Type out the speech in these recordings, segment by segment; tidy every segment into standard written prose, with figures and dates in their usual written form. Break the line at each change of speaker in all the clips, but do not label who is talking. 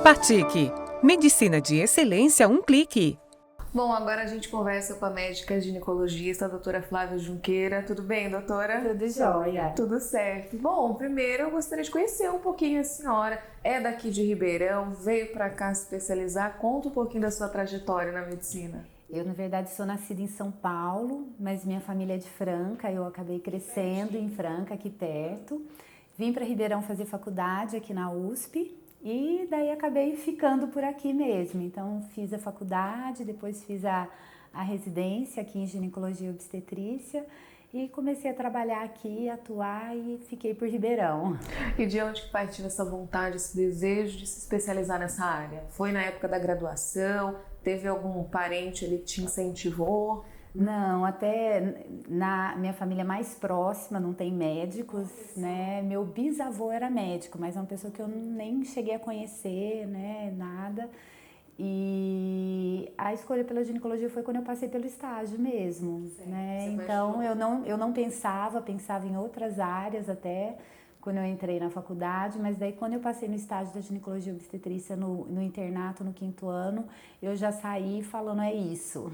Partique. Medicina de excelência, um clique.
Bom, agora a gente conversa com a médica ginecologista, a doutora Flávia Junqueira. Tudo bem, doutora?
Tudo jóia.
Tudo certo. Bom, primeiro eu gostaria de conhecer um pouquinho a senhora. É daqui de Ribeirão, veio para cá se especializar. Conta um pouquinho da sua trajetória na medicina.
Eu, na verdade, sou nascida em São Paulo, mas minha família é de Franca. Eu acabei crescendo em Franca, aqui perto. Vim para Ribeirão fazer faculdade aqui na USP. E daí acabei ficando por aqui mesmo. Então fiz a faculdade, depois fiz a residência aqui em ginecologia e obstetrícia e comecei a trabalhar aqui, atuar e fiquei por Ribeirão.
E de onde que partiu essa vontade, esse desejo de se especializar nessa área? Foi na época da graduação? Teve algum parente ali que te incentivou?
Não, até na minha família mais próxima não tem médicos, né? Meu bisavô era médico, mas é uma pessoa que eu nem cheguei a conhecer, né? Nada. E a escolha pela ginecologia foi quando eu passei pelo estágio mesmo, né? Então eu não pensava em outras áreas até quando eu entrei na faculdade, mas daí quando eu passei no estágio da ginecologia e obstetrícia no internato, no 5º ano, eu já saí falando é isso.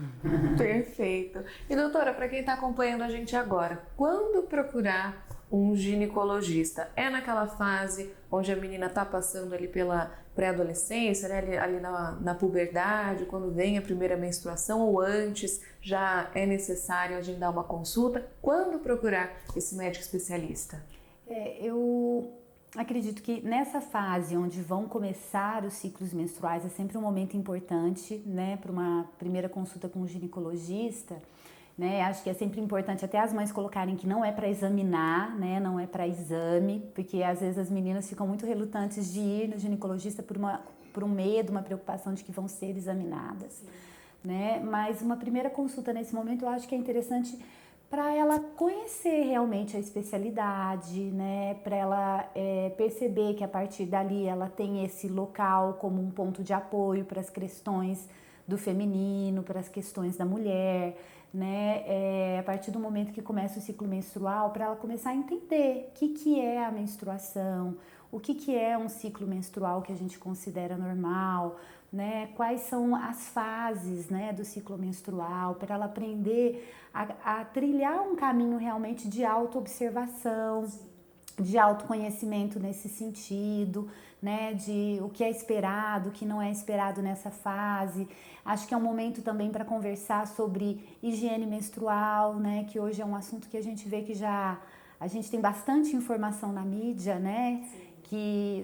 Perfeito. E doutora, para quem está acompanhando a gente agora, quando procurar um ginecologista? É naquela fase onde a menina está passando ali pela pré-adolescência, né? ali na puberdade, quando vem a primeira menstruação ou antes já é necessário agendar uma consulta? Quando procurar esse médico especialista?
Eu acredito que nessa fase onde vão começar os ciclos menstruais é sempre um momento importante, né, para uma primeira consulta com um ginecologista, né? Acho que é sempre importante até as mães colocarem que não é para examinar, né, não é para exame, porque às vezes as meninas ficam muito relutantes de ir no ginecologista por um medo, uma preocupação de que vão ser examinadas, né? Mas uma primeira consulta nesse momento eu acho que é interessante para ela conhecer realmente a especialidade, né? Para ela perceber que a partir dali ela tem esse local como um ponto de apoio para as questões do feminino, para as questões da mulher, né? A partir do momento que começa o ciclo menstrual, para ela começar a entender o que é a menstruação, o que é um ciclo menstrual que a gente considera normal, né? Quais são as fases, né, do ciclo menstrual, para ela aprender a trilhar um caminho realmente de autoobservação, de autoconhecimento nesse sentido, né, de o que é esperado, o que não é esperado nessa fase. Acho que é um momento também para conversar sobre higiene menstrual, né, que hoje é um assunto que a gente vê que a gente tem bastante informação na mídia, né,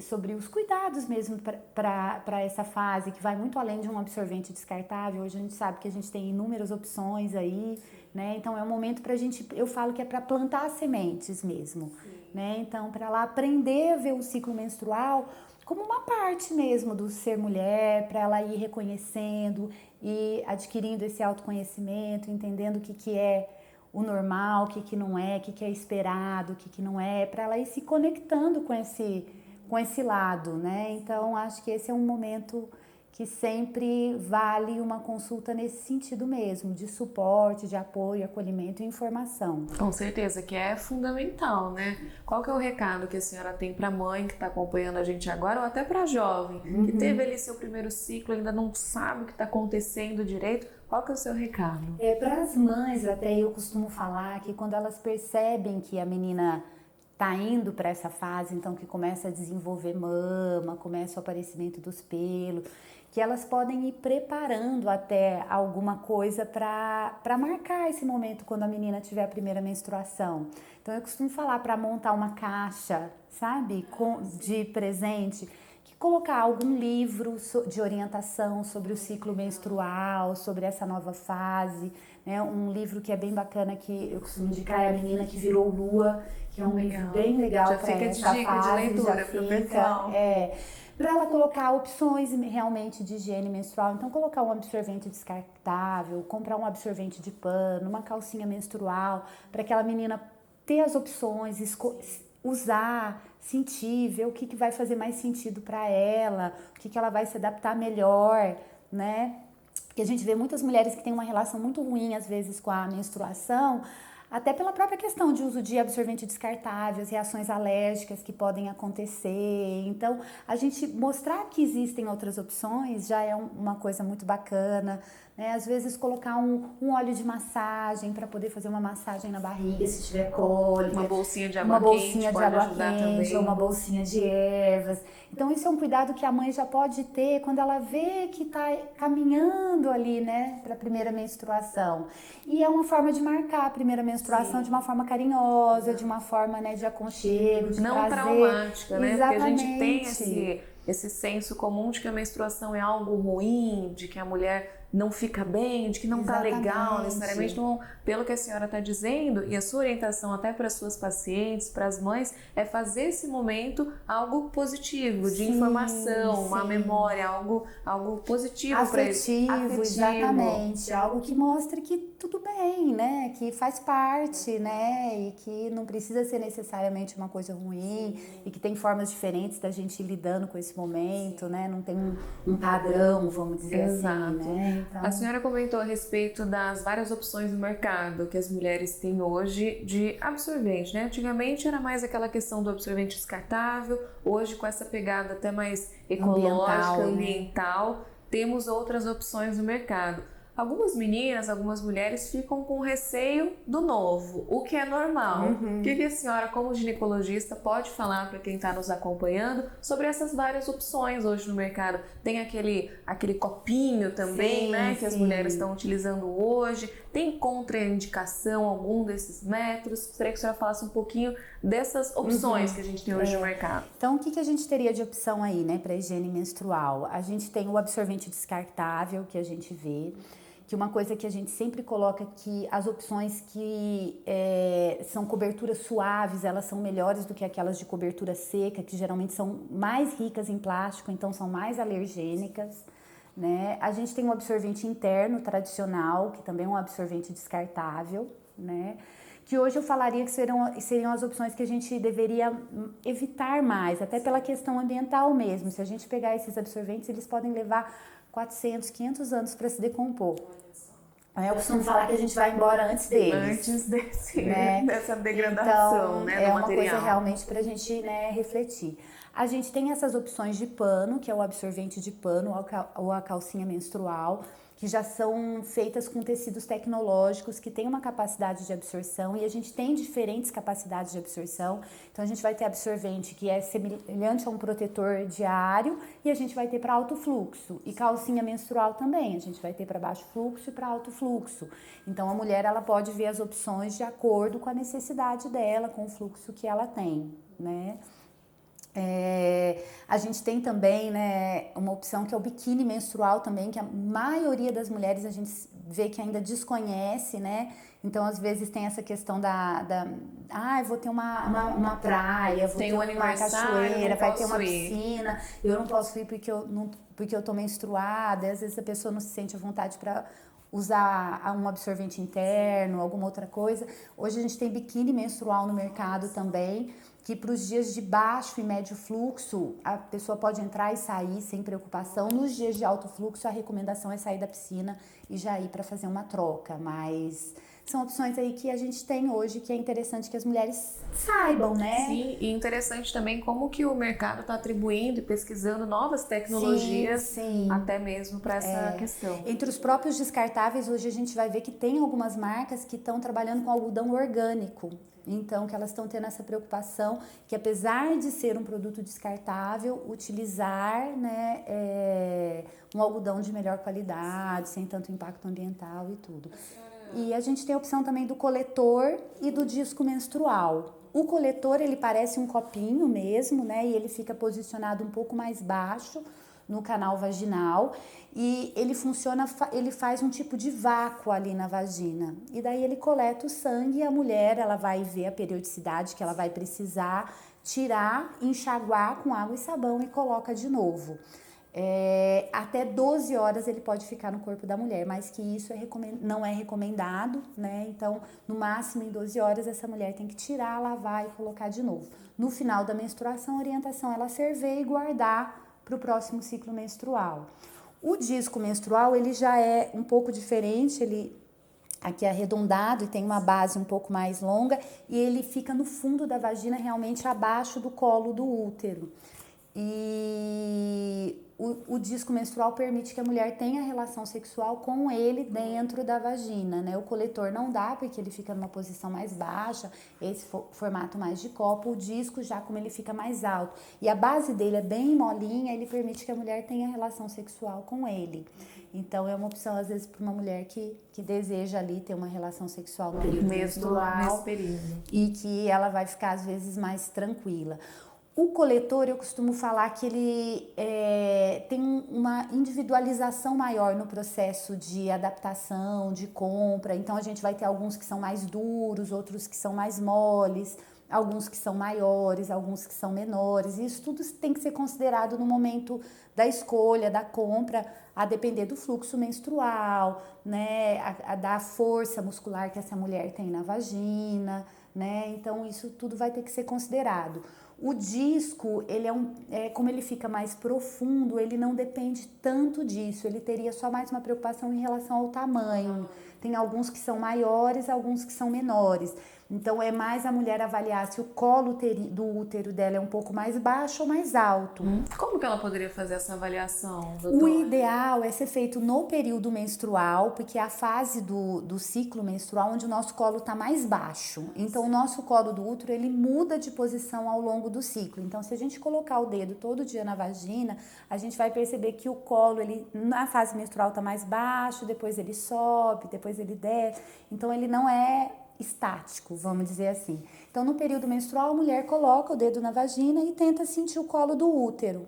sobre os cuidados mesmo para essa fase, que vai muito além de um absorvente descartável. Hoje a gente sabe que a gente tem inúmeras opções aí, né? Então é um momento para a gente, eu falo que é para plantar as sementes mesmo, né? Então para ela aprender a ver o ciclo menstrual como uma parte mesmo do ser mulher, para ela ir reconhecendo e adquirindo esse autoconhecimento, entendendo o que é o normal, o que não é, o que é esperado, o que não é, para ela ir se conectando com esse lado, né? Então, acho que esse é um momento que sempre vale uma consulta nesse sentido mesmo, de suporte, de apoio, acolhimento e informação.
Com certeza, que é fundamental, né? Qual que é o recado que a senhora tem para a mãe que está acompanhando a gente agora, ou até para a jovem, que teve ali seu primeiro ciclo, ainda não sabe o que está acontecendo direito? Qual que é o seu recado?
Para as mães, até eu costumo falar que quando elas percebem que a menina está indo para essa fase, então que começa a desenvolver mama, começa o aparecimento dos pelos, que elas podem ir preparando até alguma coisa para marcar esse momento quando a menina tiver a primeira menstruação. Então eu costumo falar para montar uma caixa, sabe, de presente, colocar algum livro de orientação sobre o ciclo menstrual, sobre essa nova fase, né? Um livro que é bem bacana que eu costumo indicar é A Menina que Virou Lua, que é um livro bem legal para essa fase.
De leitura para o pessoal.
Para ela colocar opções realmente de higiene menstrual. Então, colocar um absorvente descartável, comprar um absorvente de pano, uma calcinha menstrual, para aquela menina ter as opções, usar, sentir, ver o que vai fazer mais sentido para ela, o que ela vai se adaptar melhor, né? Porque a gente vê muitas mulheres que têm uma relação muito ruim, às vezes, com a menstruação, Até pela própria questão de uso de absorvente descartável, as reações alérgicas que podem acontecer. Então, a gente mostrar que existem outras opções já é uma coisa muito bacana, né? Às vezes colocar um óleo de massagem para poder fazer uma massagem na barriga se tiver cólica.
Uma bolsinha de
Uma
água quente
bolsinha de
pode
água
ajudar
quente,
também.
ou uma bolsinha de ervas. Então, isso é um cuidado que a mãe já pode ter quando ela vê que está caminhando ali, né, para a primeira menstruação. E é uma forma de marcar a primeira menstruação de uma forma carinhosa, de uma forma, né, de aconchego, de
não
prazer.
traumática, né?
Exatamente.
Porque a gente tem esse senso comum de que a menstruação é algo ruim, de que a mulher não fica bem, de que não tá legal necessariamente. Então, pelo que a senhora está dizendo, e a sua orientação até para as suas pacientes, para as mães, é fazer esse momento algo positivo, de informação, uma memória, algo positivo para eles.
Afetivo, exatamente. Algo que mostre que tudo bem, né? Que faz parte, né? E que não precisa ser necessariamente uma coisa ruim e que tem formas diferentes da gente ir lidando com esse momento, né? Não tem um padrão, vamos dizer assim, né? Então...
A senhora comentou a respeito das várias opções no mercado que as mulheres têm hoje de absorvente, né? Antigamente era mais aquela questão do absorvente descartável, hoje com essa pegada até mais ecológica, ambiental, temos outras opções no mercado. Algumas meninas, algumas mulheres ficam com receio do novo, o que é normal. O que a senhora, como ginecologista, pode falar para quem está nos acompanhando sobre essas várias opções hoje no mercado? Tem aquele copinho também, né, que as mulheres estão utilizando hoje. Tem contraindicação algum desses métodos? Gostaria que a senhora falasse um pouquinho dessas opções que a gente tem hoje no mercado.
Então, o que a gente teria de opção aí, né, para higiene menstrual? A gente tem o absorvente descartável, que a gente vê, que uma coisa que a gente sempre coloca que as opções que são coberturas suaves, elas são melhores do que aquelas de cobertura seca, que geralmente são mais ricas em plástico, então são mais alergênicas, né? A gente tem um absorvente interno tradicional, que também é um absorvente descartável, né? Que hoje eu falaria que seriam as opções que a gente deveria evitar mais, até pela questão ambiental mesmo. Se a gente pegar esses absorventes, eles podem levar 400, 500 anos para se decompor. Eu costumo falar que a gente vai embora antes deles.
Antes dessa degradação,
então,
né, do
é uma
material.
coisa realmente para a gente, né, refletir. A gente tem essas opções de pano, que é o absorvente de pano ou a calcinha menstrual, que já são feitas com tecidos tecnológicos que têm uma capacidade de absorção e a gente tem diferentes capacidades de absorção. Então a gente vai ter absorvente que é semelhante a um protetor diário e a gente vai ter para alto fluxo. E calcinha menstrual também, a gente vai ter para baixo fluxo e para alto fluxo. Então a mulher ela pode ver as opções de acordo com a necessidade dela, com o fluxo que ela tem, né? A gente tem também, né, uma opção que é o biquíni menstrual também, que a maioria das mulheres a gente vê que ainda desconhece, né? Então, às vezes tem essa questão eu vou ter uma praia, vou ter uma cachoeira, vai ter uma piscina, eu não posso ir porque eu tô menstruada, às vezes a pessoa não se sente à vontade para usar um absorvente interno, alguma outra coisa. Hoje a gente tem biquíni menstrual no mercado também, que para os dias de baixo e médio fluxo, a pessoa pode entrar e sair sem preocupação. Nos dias de alto fluxo, a recomendação é sair da piscina e já ir para fazer uma troca, mas são opções aí que a gente tem hoje que é interessante que as mulheres saibam, né?
Sim, e interessante também como que o mercado está atribuindo e pesquisando novas tecnologias até mesmo para essa questão.
Entre os próprios descartáveis, hoje a gente vai ver que tem algumas marcas que estão trabalhando com algodão orgânico. Então, que elas estão tendo essa preocupação que apesar de ser um produto descartável, utilizar, né, um algodão de melhor qualidade, sem tanto impacto ambiental e tudo. E a gente tem a opção também do coletor e do disco menstrual. O coletor, ele parece um copinho mesmo, né, e ele fica posicionado um pouco mais baixo no canal vaginal e ele faz um tipo de vácuo ali na vagina e daí ele coleta o sangue e a mulher ela vai ver a periodicidade que ela vai precisar tirar, enxaguar com água e sabão e coloca de novo. Até 12 horas ele pode ficar no corpo da mulher, mas que isso não é recomendado, né? Então, no máximo em 12 horas essa mulher tem que tirar, lavar e colocar de novo. No final da menstruação, a orientação é ela ferver e guardar para o próximo ciclo menstrual. O disco menstrual, ele já é um pouco diferente, ele aqui é arredondado e tem uma base um pouco mais longa, e ele fica no fundo da vagina, realmente abaixo do colo do útero. E o disco menstrual permite que a mulher tenha relação sexual com ele dentro da vagina, né? O coletor não dá, porque ele fica numa posição mais baixa, esse formato mais de copo. O disco, já como ele fica mais alto e a base dele é bem molinha, ele permite que a mulher tenha relação sexual com ele. Então é uma opção, às vezes, para uma mulher que deseja ali ter uma relação sexual no período menstrual,
nesse período.
E que ela vai ficar, às vezes, mais tranquila. O coletor, eu costumo falar que ele tem uma individualização maior no processo de adaptação, de compra. Então, a gente vai ter alguns que são mais duros, outros que são mais moles, alguns que são maiores, alguns que são menores. E isso tudo tem que ser considerado no momento da escolha, da compra, a depender do fluxo menstrual, né, da força muscular que essa mulher tem na vagina, né? Então, isso tudo vai ter que ser considerado. O disco, ele como ele fica mais profundo, ele não depende tanto disso, ele teria só mais uma preocupação em relação ao tamanho. Tem alguns que são maiores, alguns que são menores. Então, é mais a mulher avaliar se o colo do útero dela é um pouco mais baixo ou mais alto.
Como que ela poderia fazer essa avaliação, doutora?
O ideal é ser feito no período menstrual, porque é a fase do ciclo menstrual onde o nosso colo está mais baixo. Então, o nosso colo do útero, ele muda de posição ao longo do ciclo. Então, se a gente colocar o dedo todo dia na vagina, a gente vai perceber que o colo, ele na fase menstrual está mais baixo, depois ele sobe, depois ele desce. Então, ele não é estático, vamos dizer assim. Então, no período menstrual, a mulher coloca o dedo na vagina e tenta sentir o colo do útero.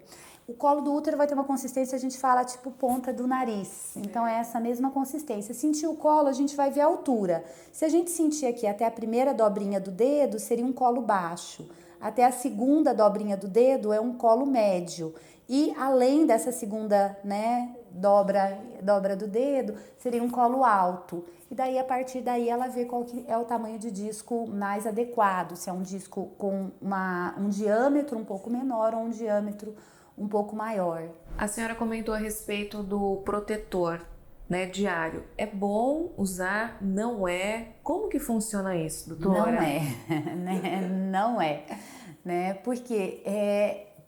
O colo do útero vai ter uma consistência, a gente fala tipo ponta do nariz. Então, é essa mesma consistência. Sentir o colo, a gente vai ver a altura. Se a gente sentir aqui até a primeira dobrinha do dedo, seria um colo baixo. Até a segunda dobrinha do dedo é um colo médio. E além dessa segunda, né, dobra do dedo, seria um colo alto. E daí, a partir daí, ela vê qual que é o tamanho de disco mais adequado. Se é um disco com um diâmetro um pouco menor ou um diâmetro um pouco maior.
A senhora comentou a respeito do protetor, né, diário. É bom usar? Não é? Como que funciona isso, doutora?
Não é, né? Não é, né? Porque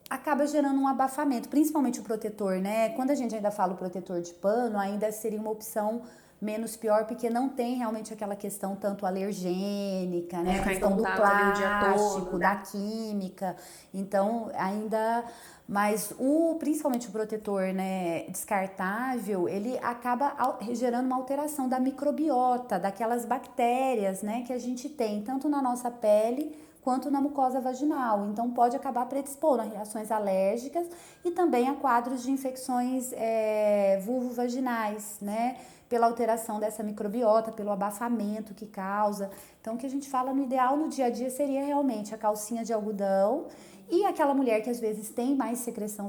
acaba gerando um abafamento, principalmente o protetor, né? Quando a gente ainda fala o protetor de pano, ainda seria uma opção menos pior, porque não tem realmente aquela questão tanto alergênica, né? A questão do plástico, da química. Então, ainda... Mas principalmente o protetor, né, descartável, ele acaba gerando uma alteração da microbiota, daquelas bactérias, né, que a gente tem, tanto na nossa pele quanto na mucosa vaginal. Então, pode acabar predispondo a reações alérgicas e também a quadros de infecções vulvovaginais, né, pela alteração dessa microbiota, pelo abafamento que causa. Então, o que a gente fala no ideal no dia a dia seria realmente a calcinha de algodão. E aquela mulher que às vezes tem mais secreção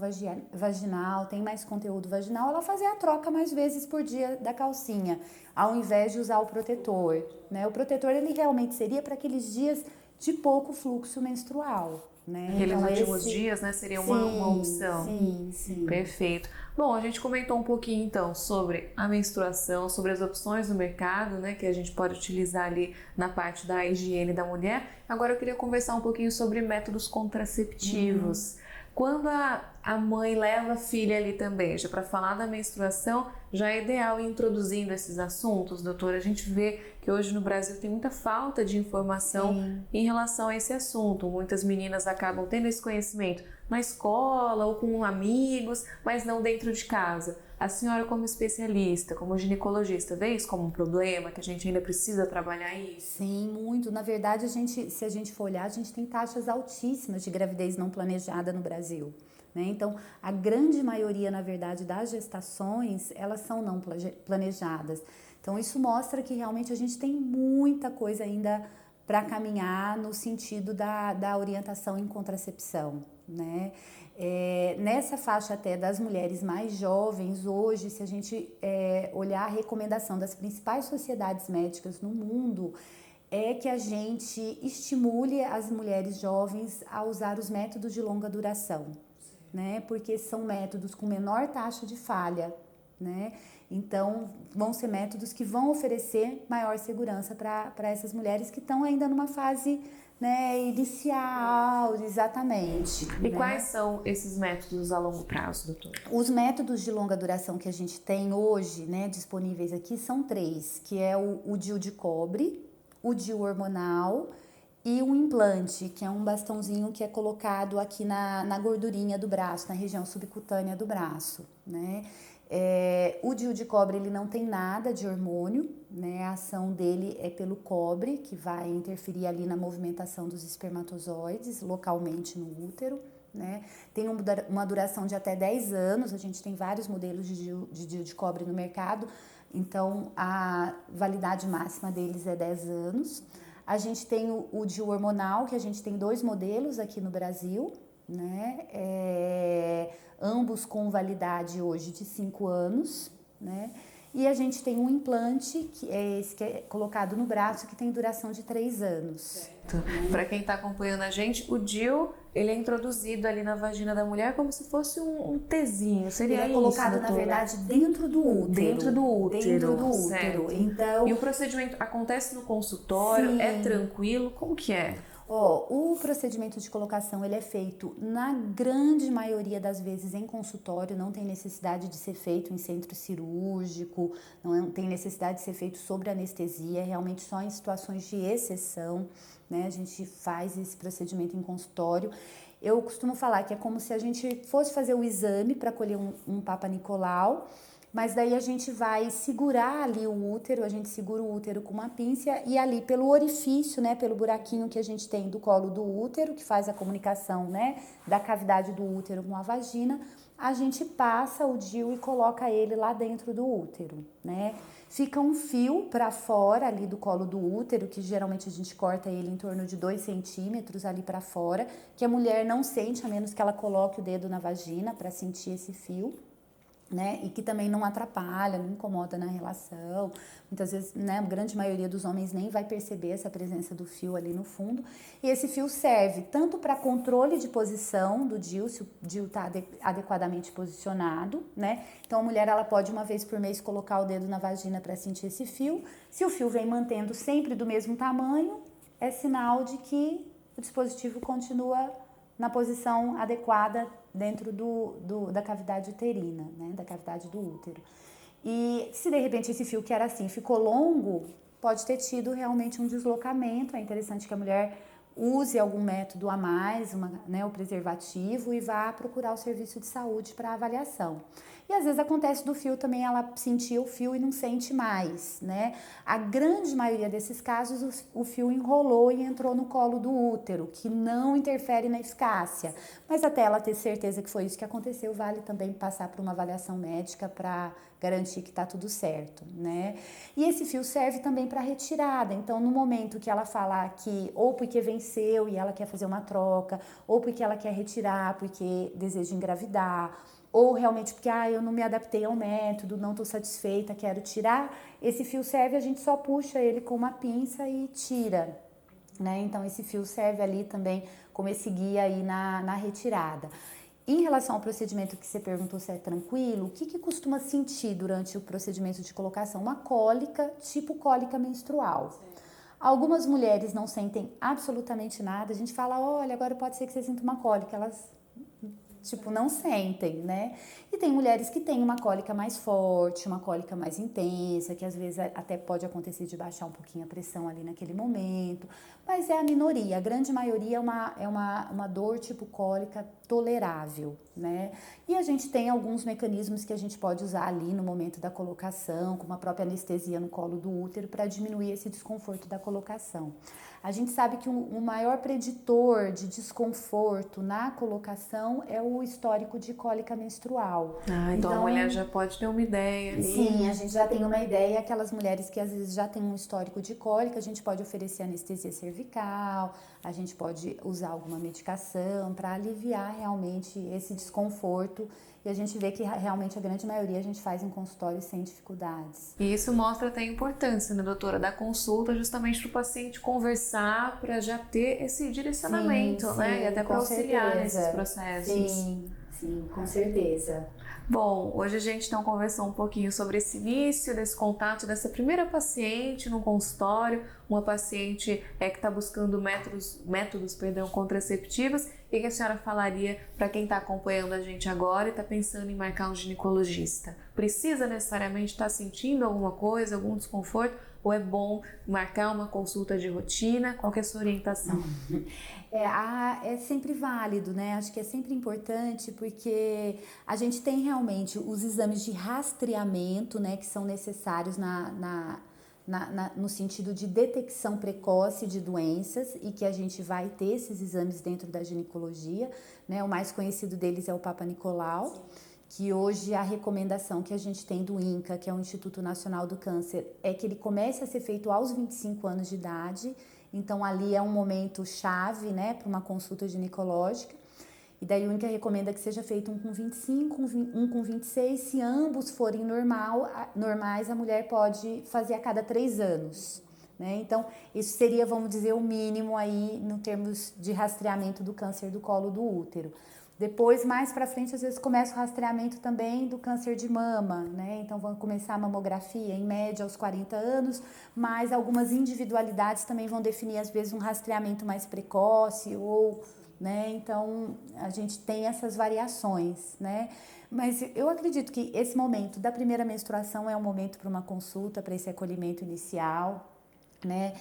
vaginal, tem mais conteúdo vaginal, ela fazer a troca mais vezes por dia da calcinha, ao invés de usar o protetor, né? O protetor, ele realmente seria para aqueles dias de pouco fluxo menstrual, né?
Aqueles então, últimos dias, né, seria uma opção.
Sim.
Perfeito. Bom, a gente comentou um pouquinho então sobre a menstruação, sobre as opções do mercado, né, que a gente pode utilizar ali na parte da higiene da mulher. Agora eu queria conversar um pouquinho sobre métodos contraceptivos. Quando a mãe leva a filha ali também, já para falar da menstruação, já é ideal ir introduzindo esses assuntos, doutora. A gente vê que hoje no Brasil tem muita falta de informação em relação a esse assunto. Muitas meninas acabam tendo esse conhecimento na escola ou com amigos, mas não dentro de casa. A senhora, como especialista, como ginecologista, vê isso como um problema, que a gente ainda precisa trabalhar isso?
Sim, muito. Na verdade, se a gente for olhar, a gente tem taxas altíssimas de gravidez não planejada no Brasil, né? Então, a grande maioria, na verdade, das gestações, elas são não planejadas. Então, isso mostra que realmente a gente tem muita coisa ainda para caminhar no sentido da orientação em contracepção, né? Nessa faixa até das mulheres mais jovens, hoje, se a gente olhar a recomendação das principais sociedades médicas no mundo, é que a gente estimule as mulheres jovens a usar os métodos de longa duração, né? Porque são métodos com menor taxa de falha, né? Então, vão ser métodos que vão oferecer maior segurança para essas mulheres que estão ainda numa fase, né, inicial, exatamente.
E
né?
quais são esses métodos a longo prazo, doutora?
Os métodos de longa duração que a gente tem hoje, né, disponíveis aqui, são 3, que é o DIU de cobre, o DIU hormonal e o implante, que é um bastãozinho que é colocado aqui na gordurinha do braço, na região subcutânea do braço, né? O DIU de cobre, ele não tem nada de hormônio, né? A ação dele é pelo cobre, que vai interferir ali na movimentação dos espermatozoides localmente no útero, né? Tem uma duração de até 10 anos, a gente tem vários modelos de DIU de cobre no mercado, então a validade máxima deles é 10 anos. A gente tem o DIU hormonal, que a gente tem 2 modelos aqui no Brasil, né? Ambos com validade hoje de 5 anos, né? E a gente tem um implante, que é esse que é colocado no braço, que tem duração de 3 anos.
Para quem está acompanhando a gente, o DIU, ele é introduzido ali na vagina da mulher como se fosse um Tzinho. Seria
ele é colocado, na verdade, dentro do útero.
Dentro do útero.
Dentro do útero.
Certo.
Então,
e o procedimento acontece no consultório?
Sim.
É tranquilo? Como que é?
O procedimento de colocação, ele é feito na grande maioria das vezes em consultório, não tem necessidade de ser feito em centro cirúrgico, não tem necessidade de ser feito sobre anestesia, realmente só em situações de exceção, né? A gente faz esse procedimento em consultório. Eu costumo falar que é como se a gente fosse fazer o exame para colher um Papa Nicolau, mas daí a gente vai segurar ali o útero, a gente segura o útero com uma pinça e ali pelo orifício, né, pelo buraquinho que a gente tem do colo do útero, que faz a comunicação, né, da cavidade do útero com a vagina, a gente passa o DIU e coloca ele lá dentro do útero, né. Fica um fio para fora ali do colo do útero, que geralmente a gente corta ele em torno de 2 centímetros ali para fora, que a mulher não sente, a menos que ela coloque o dedo na vagina para sentir esse fio. Né? E que também não atrapalha, não incomoda na relação. Muitas vezes, né, a grande maioria dos homens nem vai perceber essa presença do fio ali no fundo. E esse fio serve tanto para controle de posição do DIU, se o DIU está adequadamente posicionado, né? Então a mulher, ela pode uma vez por mês colocar o dedo na vagina para sentir esse fio. Se o fio vem mantendo sempre do mesmo tamanho, é sinal de que o dispositivo continua na posição adequada dentro da cavidade uterina, né, da cavidade do útero. E se de repente esse fio que era assim ficou longo, pode ter tido realmente um deslocamento. É interessante que a mulher use algum método a mais, né, o preservativo, e vá procurar o serviço de saúde para avaliação. E às vezes acontece do fio também, ela sentiu o fio e não sente mais, né? A grande maioria desses casos, o fio enrolou e entrou no colo do útero, que não interfere na eficácia. Mas até ela ter certeza que foi isso que aconteceu, vale também passar por uma avaliação médica para garantir que está tudo certo, né? E esse fio serve também para retirada. Então, no momento que ela falar que ou porque venceu e ela quer fazer uma troca, ou porque ela quer retirar porque deseja engravidar, ou realmente porque eu não me adaptei ao método, não estou satisfeita, quero tirar, esse fio serve, a gente só puxa ele com uma pinça e tira, né? Então esse fio serve ali também como esse guia aí na retirada. Em relação ao procedimento que você perguntou se é tranquilo, o que costuma sentir durante o procedimento de colocação? Uma cólica, tipo cólica menstrual. Sim. Algumas mulheres não sentem absolutamente nada, a gente fala, olha, agora pode ser que você sinta uma cólica, elas não sentem, né? E tem mulheres que têm uma cólica mais forte, uma cólica mais intensa, que às vezes até pode acontecer de baixar um pouquinho a pressão ali naquele momento, mas é a minoria. A grande maioria é uma dor tipo cólica tolerável, né? E a gente tem alguns mecanismos que a gente pode usar ali no momento da colocação, como a própria anestesia no colo do útero, para diminuir esse desconforto da colocação. A gente sabe que o maior preditor de desconforto na colocação é o histórico de cólica menstrual.
Então a mulher já pode ter uma ideia ali.
Sim, a gente já tem uma ideia. Aquelas mulheres que às vezes já têm um histórico de cólica, a gente pode oferecer anestesia cervical, a gente pode usar alguma medicação para aliviar realmente esse desconforto. E a gente vê que realmente a grande maioria a gente faz em consultório sem dificuldades.
E isso mostra até a importância, né, doutora, da consulta, justamente para o paciente conversar, para já ter esse direcionamento,
sim,
né? E até para auxiliar
certeza.
nesses processos.
Sim, Sim, com certeza.
Bom, hoje a gente então conversou um pouquinho sobre esse início, desse contato dessa primeira paciente no consultório, uma paciente que está buscando métodos contraceptivos, e que a senhora falaria para quem está acompanhando a gente agora e está pensando em marcar um ginecologista? Precisa necessariamente estar sentindo alguma coisa, algum desconforto, ou é bom marcar uma consulta de rotina? Qual que é a sua orientação?
É sempre válido, né? Acho que é sempre importante porque a gente tem realmente os exames de rastreamento, né, que são necessários no sentido de detecção precoce de doenças, e que a gente vai ter esses exames dentro da ginecologia, né? O mais conhecido deles é o Papa Nicolau, que hoje a recomendação que a gente tem do INCA, que é o Instituto Nacional do Câncer, é que ele comece a ser feito aos 25 anos de idade. Então ali é um momento chave, né, para uma consulta ginecológica. E daí o INCA recomenda que seja feito um com 25, um com 26. Se ambos forem normais, a mulher pode fazer a cada 3 anos. Né? Então, isso seria, vamos dizer, o mínimo aí no termos de rastreamento do câncer do colo do útero. Depois, mais para frente, às vezes começa o rastreamento também do câncer de mama, né? Então, vão começar a mamografia, em média, aos 40 anos, mas algumas individualidades também vão definir, às vezes, um rastreamento mais precoce, ou, né? Então, a gente tem essas variações, né? Mas eu acredito que esse momento da primeira menstruação é um momento para uma consulta, para esse acolhimento inicial, né?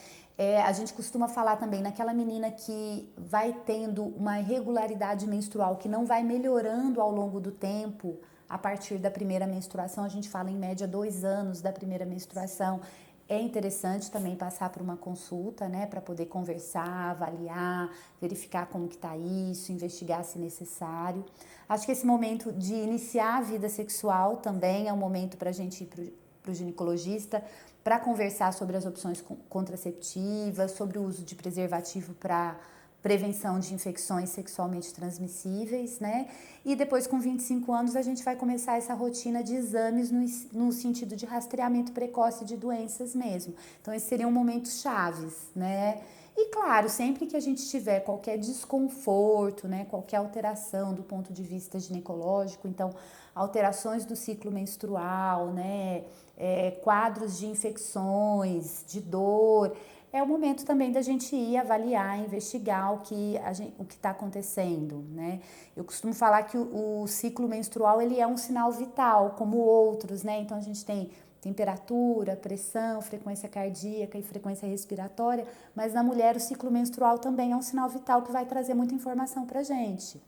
A gente costuma falar também naquela menina que vai tendo uma irregularidade menstrual que não vai melhorando ao longo do tempo. A partir da primeira menstruação, a gente fala em média 2 anos da primeira menstruação. É interessante também passar por uma consulta, né, para poder conversar, avaliar, verificar como que tá isso, investigar se necessário. Acho que esse momento de iniciar a vida sexual também é um momento para a gente ir para o ginecologista, para conversar sobre as opções contraceptivas, sobre o uso de preservativo para prevenção de infecções sexualmente transmissíveis, né? E depois, com 25 anos, a gente vai começar essa rotina de exames no sentido de rastreamento precoce de doenças mesmo. Então, esses seriam momentos chaves, né? E claro, sempre que a gente tiver qualquer desconforto, né, qualquer alteração do ponto de vista ginecológico, então alterações do ciclo menstrual, né, quadros de infecções, de dor, é o momento também da gente ir avaliar, investigar o que está acontecendo, né? Eu costumo falar que o ciclo menstrual ele é um sinal vital, como outros, né? Então a gente tem temperatura, pressão, frequência cardíaca e frequência respiratória, mas na mulher o ciclo menstrual também é um sinal vital que vai trazer muita informação pra gente,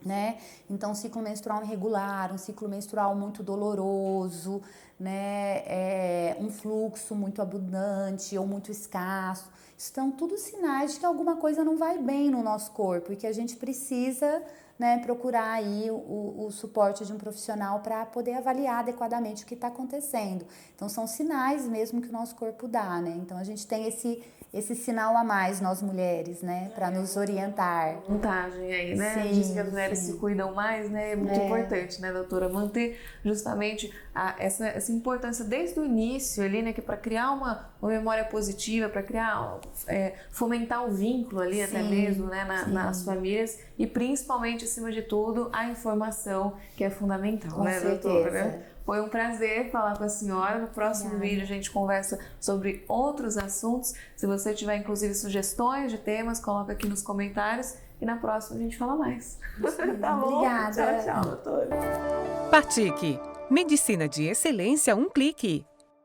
né? Então, um ciclo menstrual irregular, um ciclo menstrual muito doloroso, né? Um fluxo muito abundante ou muito escasso, são tudo sinais de que alguma coisa não vai bem no nosso corpo e que a gente precisa, né, procurar aí o suporte de um profissional para poder avaliar adequadamente o que está acontecendo. Então, são sinais mesmo que o nosso corpo dá, né? Então, a gente tem esse sinal a mais, nós mulheres, né, para nos orientar.
Vantagem aí, né?
Sim,
Diz que as mulheres
sim.
se cuidam mais, né? É muito importante, né, doutora? Manter justamente essa importância desde o início ali, né? Que para criar uma memória positiva, para criar, fomentar o vínculo ali, sim, até mesmo, né, nas famílias, e principalmente, acima de tudo, a informação, que é fundamental,
Com
né,
certeza.
doutora? Foi um prazer falar com a senhora. No próximo vídeo a gente conversa sobre outros assuntos. Se você tiver, inclusive, sugestões de temas, coloca aqui nos comentários. E na próxima a gente fala mais. Tá bom?
Obrigada.
Tchau, tchau, doutora.
Pratique. Medicina de excelência, um clique.